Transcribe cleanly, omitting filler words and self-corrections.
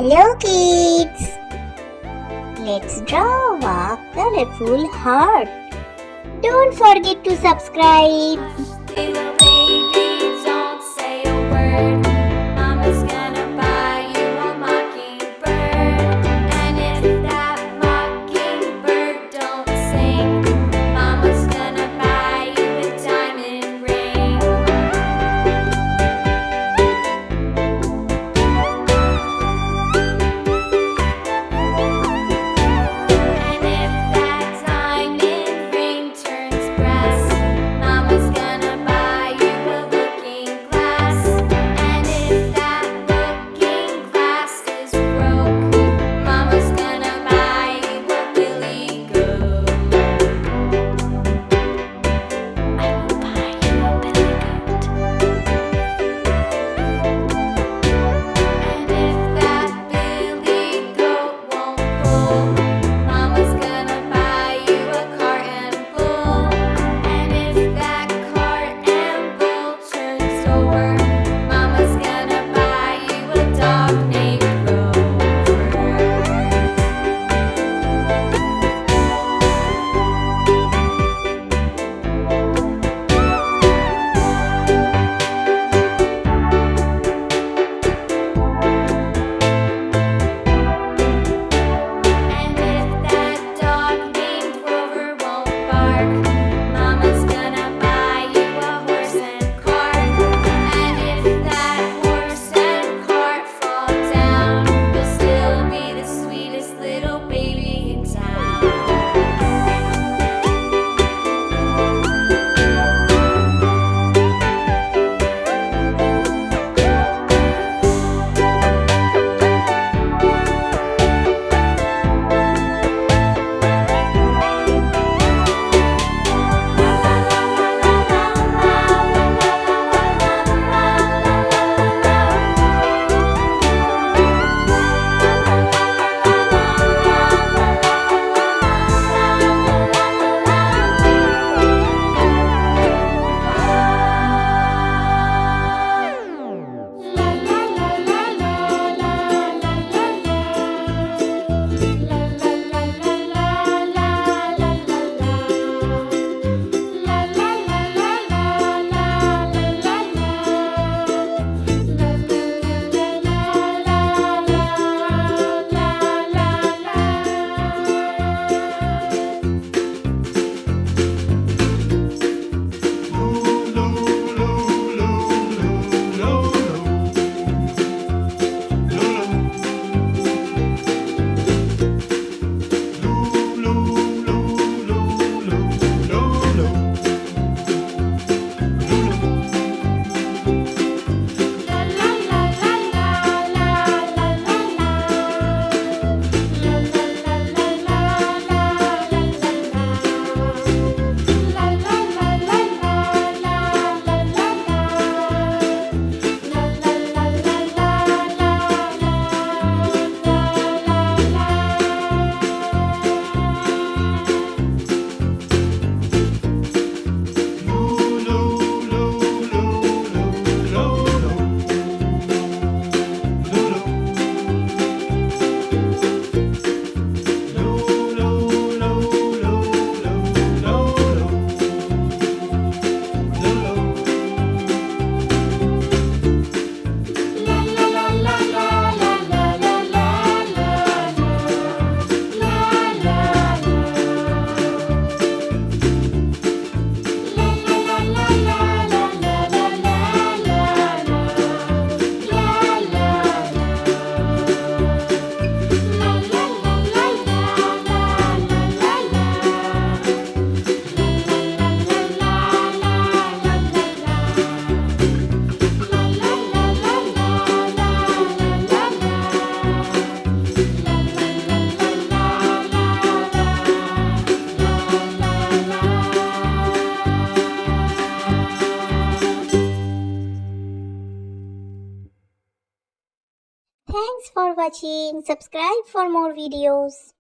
Hello kids! Let's draw a colorful heart. Don't forget to subscribe. Little baby, don't say a word. Mama's gonna buy you a mockingbird. And if that mockingbird don't sing, Mama's gonna buy you a diamond ring. And if that diamond ring turns brass, Mama's gonna buy you a looking glass. And if that looking glass is broke, Mama's gonna buy you a billy goat. I will buy you a billy goat. And if that billy goat won't pull, Mama's gonna buy you a cart and bull. And if that cart and bull turns over, Mama's gonna buy you a dog named Rover. And if that dog named Rover won't bark, Mama's gonna buy you a horse and cart. And if that horse and cart fall down, you'll still be the sweetest little baby in town. Thanks for watching. Subscribe for more videos.